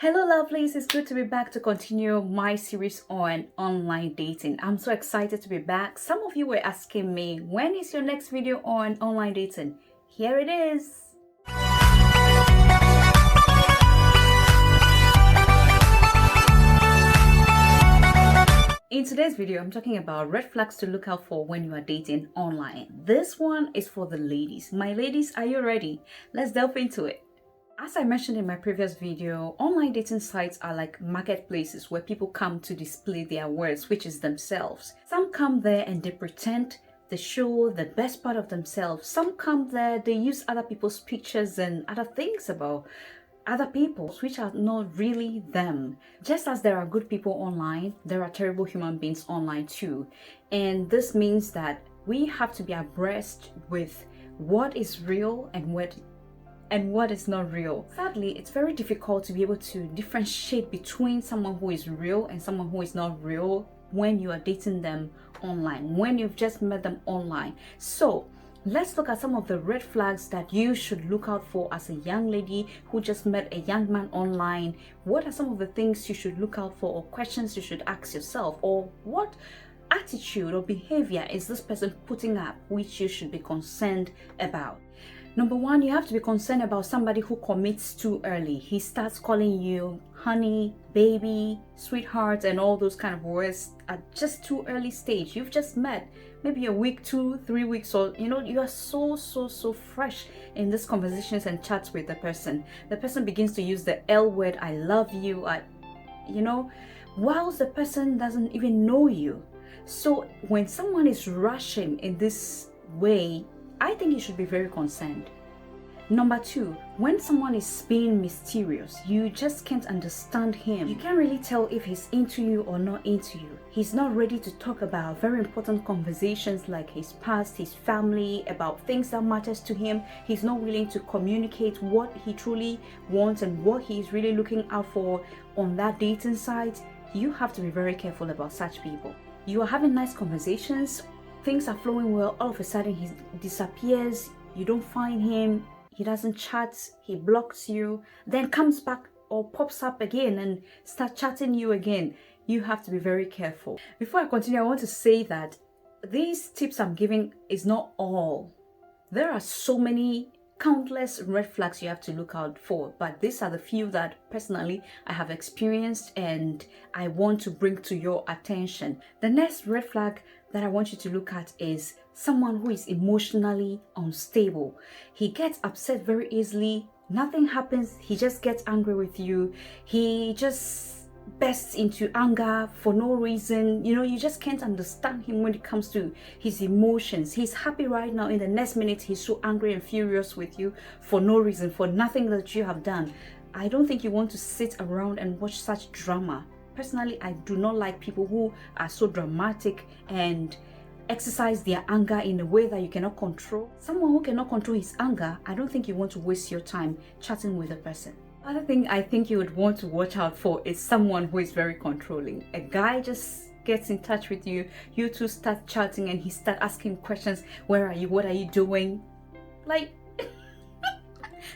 Hello lovelies, it's good to be back to continue my series on online dating. I'm so excited to be back. Some of you were asking me, when is your next video on online dating? Here it is. In today's video, I'm talking about red flags to look out for when you are dating online. This one is for the ladies. My ladies, are you ready? Let's delve into it. As I mentioned in my previous video, online dating sites are like marketplaces where people come to display their worth, which is themselves. Some come there and they pretend, they show the best part of themselves. Some come there, they use other people's pictures and other things about other people, which are not really them. Just as there are good people online, there are terrible human beings online too. And this means that we have to be abreast with what is real and what is not real. Sadly, it's very difficult to be able to differentiate between someone who is real and someone who is not real when you are dating them online, when you've just met them online. So let's look at some of the red flags that you should look out for as a young lady who just met a young man online. What are some of the things you should look out for, or questions you should ask yourself, or what attitude or behavior is this person putting up which you should be concerned about? Number one, you have to be concerned about somebody who commits too early. He starts calling you honey, baby, sweetheart, and all those kind of words at just too early stage. You've just met, maybe a week, 2-3 weeks, or you are so fresh in these conversations and chats with the person. The person begins to use the L word, I love you, whilst the person doesn't even know you. So when someone is rushing in this way, I think you should be very concerned. Number two, when someone is being mysterious, you just can't understand him. You can't really tell if he's into you or not into you. He's not ready to talk about very important conversations like his past, his family, about things that matters to him. He's not willing to communicate what he truly wants and what he's really looking out for on that dating site. You have to be very careful about such people. You are having nice conversations, things are flowing well, all of a sudden he disappears, you don't find him, he doesn't chat, he blocks you, then comes back or pops up again and start chatting you again. You have to be very careful. Before I continue, I want to say that these tips I'm giving is not all. There are so many countless red flags you have to look out for, but these are the few that personally I have experienced and I want to bring to your attention. The next red flag that I want you to look at is someone who is emotionally unstable. He gets upset very easily. Nothing happens, he just gets angry with you. He just bursts into anger for no reason. You just can't understand him when it comes to his emotions. He's happy right now, in the next minute he's so angry and furious with you for no reason, for nothing that you have done. I don't think you want to sit around and watch such drama. Personally, I do not like people who are so dramatic and exercise their anger in a way that you cannot control. Someone who cannot control his anger, I don't think you want to waste your time chatting with a person. Other thing I think you would want to watch out for is someone who is very controlling. A guy just gets in touch with you, you two start chatting and he start asking questions. Where are you? What are you doing? Like,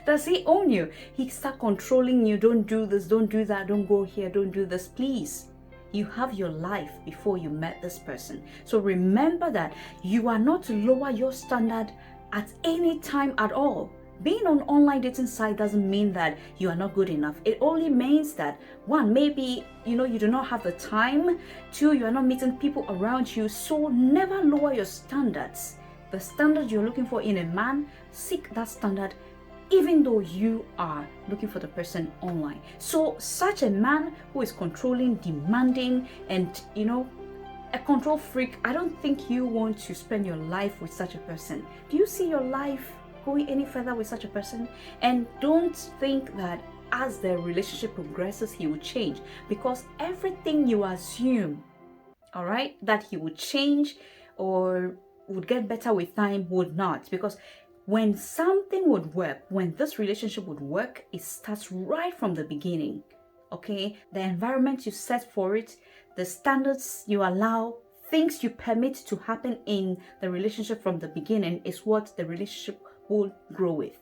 does he own you? He start controlling you. Don't do this, don't do that, don't go here, don't do this, please. You have your life before you met this person. So remember that you are not to lower your standard at any time at all. Being on online dating site doesn't mean that you are not good enough. It only means that, one, maybe you do not have the time. Two, you are not meeting people around you. So never lower your standards. The standard you're looking for in a man, seek that standard even though you are looking for the person online. So such a man who is controlling, demanding, and a control freak, I don't think you want to spend your life with such a person. Do you see your life going any further with such a person? And don't think that as the relationship progresses he will change, because everything you assume, all right, that he would change or would get better with time would not. Because when something would work, when this relationship would work, it starts right from the beginning. Okay, the environment you set for it, the standards you allow, things you permit to happen in the relationship from the beginning is what the relationship will grow with.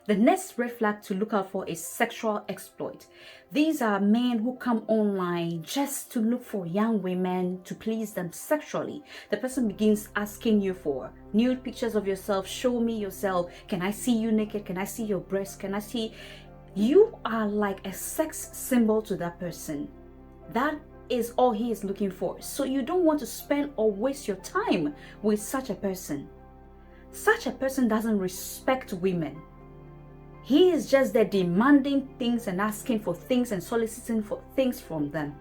The next red flag to look out for is sexual exploit. These are men who come online just to look for young women to please them sexually. The person begins asking you for nude pictures of yourself. Show me yourself. Can I see you naked? Can I see your breasts? Can I see? You are like a sex symbol to that person. That is all he is looking for. So you don't want to spend or waste your time with such a person. Such a person doesn't respect women. He is just there demanding things and asking for things and soliciting for things from them.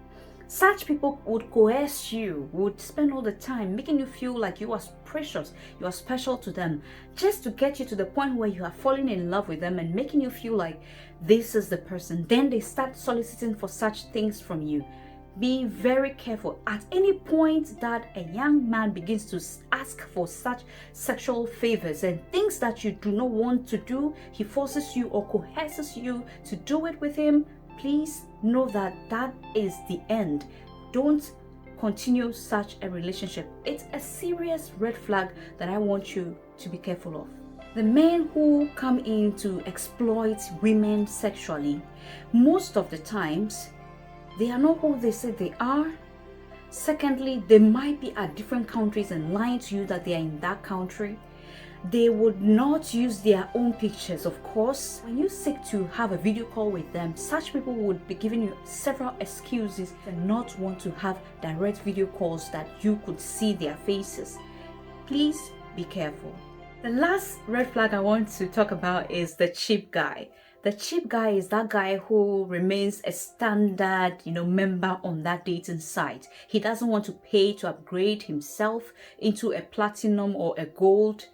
Such people would coerce you, would spend all the time making you feel like you are precious, you are special to them, just to get you to the point where you are falling in love with them and making you feel like this is the person. Then they start soliciting for such things from you. Be very careful. At any point that a young man begins to ask for such sexual favors and things that you do not want to do, he forces you or coerces you to do it with him, please know that that is the end. Don't continue such a relationship. It's a serious red flag that I want you to be careful of. The men who come in to exploit women sexually, most of the times, they are not who they say they are. Secondly, they might be at different countries and lying to you that they are in that country. They would not use their own pictures, of course. When you seek to have a video call with them, such people would be giving you several excuses and not want to have direct video calls that you could see their faces. Please be careful. The last red flag I want to talk about is the cheap guy. The cheap guy is that guy who remains a standard, member on that dating site. He doesn't want to pay to upgrade himself into a platinum or a gold,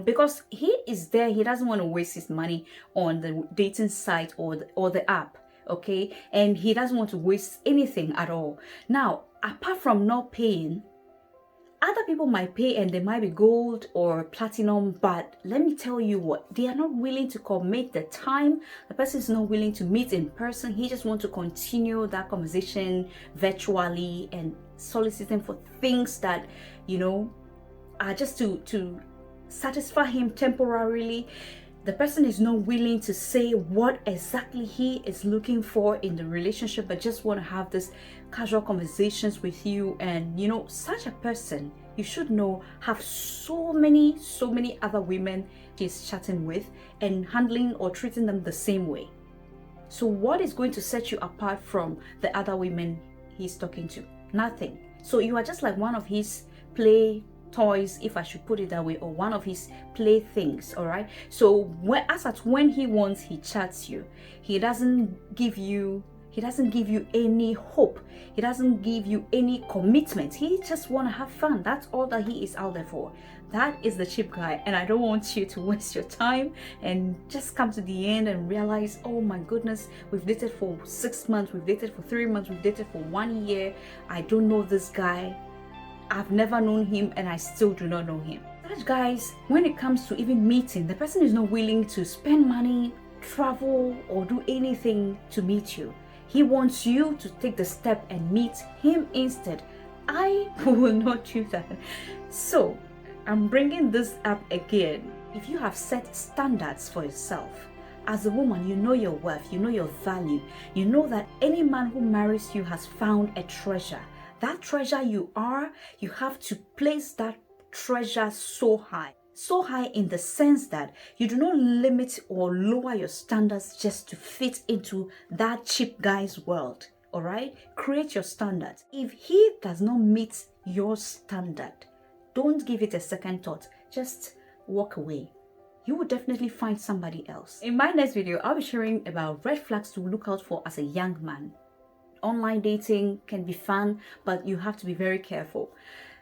because he is there. He doesn't want to waste his money on the dating site or the app, okay? And he doesn't want to waste anything at all. Now, apart from not paying, other people might pay and they might be gold or platinum, but let me tell you what, they are not willing to commit the time. The person is not willing to meet in person. He just wants to continue that conversation virtually and soliciting for things that, are just to satisfy him temporarily. The person is not willing to say what exactly he is looking for in the relationship, but just want to have this casual conversations with you. And such a person, you should know, have so many other women he's chatting with and handling or treating them the same way. So what is going to set you apart from the other women he's talking to? Nothing. So you are just like one of his play toys, if I should put it that way, or one of his playthings. All right, so when he wants, he chats you. He doesn't give you any hope. He doesn't give you any commitment. He just want to have fun. That's all that he is out there for. That is the cheap guy, and I don't want you to waste your time and just come to the end and realize, oh my goodness, we've dated for 6 months, we've dated for 3 months, we've dated for 1 year. I don't know this guy. I've never known him and I still do not know him. Such guys, when it comes to even meeting, the person is not willing to spend money, travel, or do anything to meet you. He wants you to take the step and meet him instead. I will not do that. So, I'm bringing this up again. If you have set standards for yourself, as a woman, you know your worth, you know your value, you know that any man who marries you has found a treasure. That treasure you have to place that treasure so high in the sense that you do not limit or lower your standards just to fit into that cheap guy's world. All right, create your standards. If he does not meet your standard, don't give it a second thought. Just walk away. You will definitely find somebody else. In my next video, I'll be sharing about red flags to look out for as a young man. Online dating can be fun, but you have to be very careful.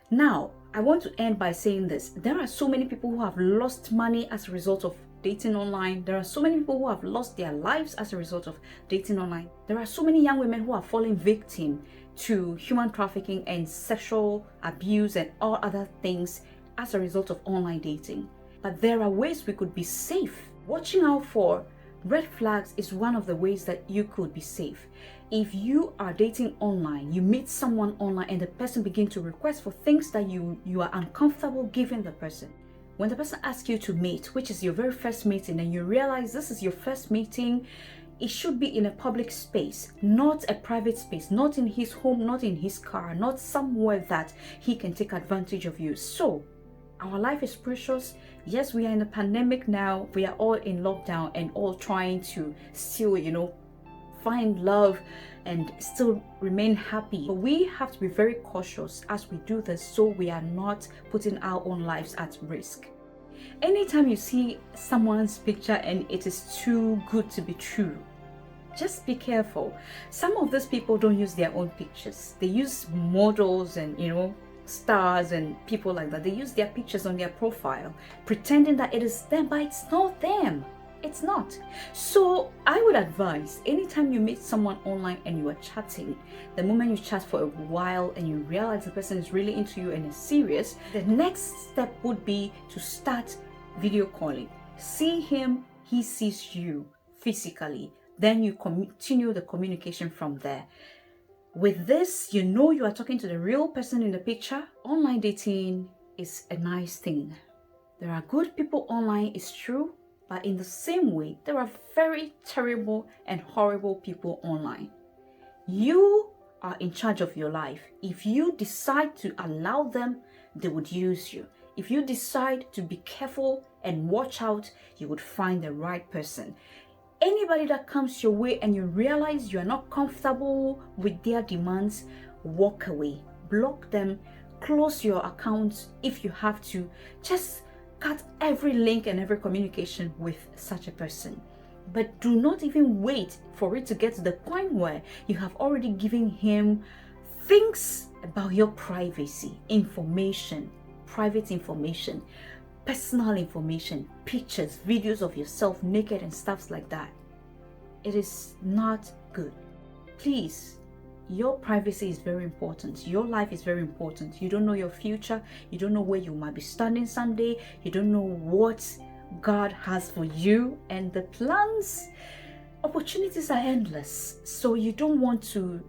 Now, I want to end by saying this. There are so many people who have lost money as a result of dating online. There are so many people who have lost their lives as a result of dating online. There are so many young women who are falling victim to human trafficking and sexual abuse and all other things as a result of online dating. But there are ways we could be safe. Watching out for red flags is one of the ways that you could be safe. If you are dating online, you meet someone online and the person begins to request for things that you are uncomfortable giving the person, when the person asks you to meet, which is your very first meeting, and you realize this is your first meeting, it should be in a public space, not a private space, not in his home, not in his car, not somewhere that he can take advantage of you. So our life is precious. Yes, we are in a pandemic now. We are all in lockdown and all trying to still, find love and still remain happy. But we have to be very cautious as we do this, so we are not putting our own lives at risk. Anytime you see someone's picture and it is too good to be true, just be careful. Some of these people don't use their own pictures. They use models and, stars and people like that. They use their pictures on their profile, pretending that it is them, but it's not them. It's not. So I would advise, anytime you meet someone online and you are chatting, the moment you chat for a while and you realize the person is really into you and is serious, the next step would be to start video calling. See him, he sees you physically. Then you continue the communication from there. With this, you are talking to the real person in the picture. Online dating is a nice thing. There are good people online, it's true, but in the same way, there are very terrible and horrible people online. You are in charge of your life. If you decide to allow them, they would use you. If you decide to be careful and watch out, you would find the right person. Anybody that comes your way and you realize you are not comfortable with their demands, walk away, block them, close your accounts if you have to. Just cut every link and every communication with such a person. But do not even wait for it to get to the point where you have already given him things about your privacy, information, private information, personal information, pictures, videos of yourself naked and stuff like that. It is not good. Please, your privacy is very important. Your life is very important. You don't know your future. You don't know where you might be standing someday. You don't know what God has for you, and the plans, opportunities are endless. So you don't want to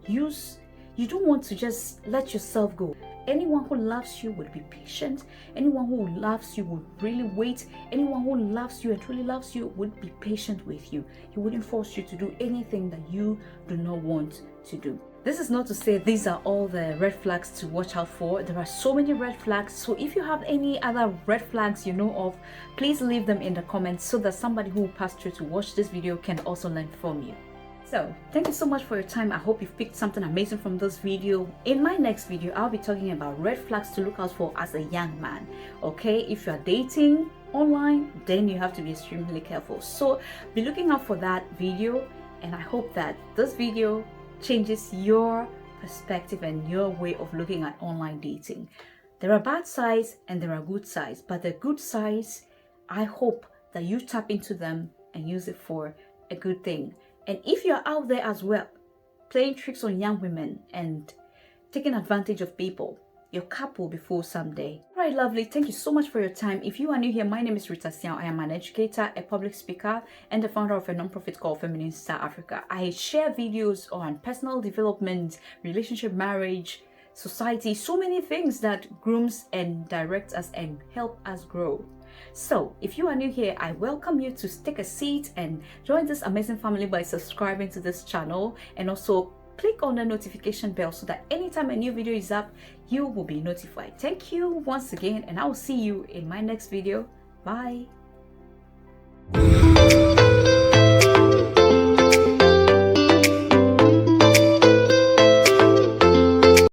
just let yourself go. Anyone who loves you would be patient. Anyone who loves you would really wait. Anyone who loves you and truly loves you would be patient with you. He wouldn't force you to do anything that you do not want to do. This is not to say these are all the red flags to watch out for. There are so many red flags. So if you have any other red flags you know of, please leave them in the comments so that somebody who passed through to watch this video can also learn from you. So thank you so much for your time. I hope you've picked something amazing from this video. In my next video, I'll be talking about red flags to look out for as a young man. Okay, if you are dating online, then you have to be extremely careful. So be looking out for that video, and I hope that this video changes your perspective and your way of looking at online dating. There are bad sides and there are good sides, but the good sides, I hope that you tap into them and use it for a good thing. And if you're out there as well, playing tricks on young women and taking advantage of people, your cup will be full someday. All right, lovely. Thank you so much for your time. If you are new here, my name is Rita Siao. I am an educator, a public speaker, and the founder of a non-profit called Feminine Star Africa. I share videos on personal development, relationship, marriage, society, so many things that grooms and direct us and help us grow. So if you are new here, I welcome you to take a seat and join this amazing family by subscribing to this channel, and also click on the notification bell so that anytime a new video is up, you will be notified. Thank you once again, and I will see you in my next video. Bye.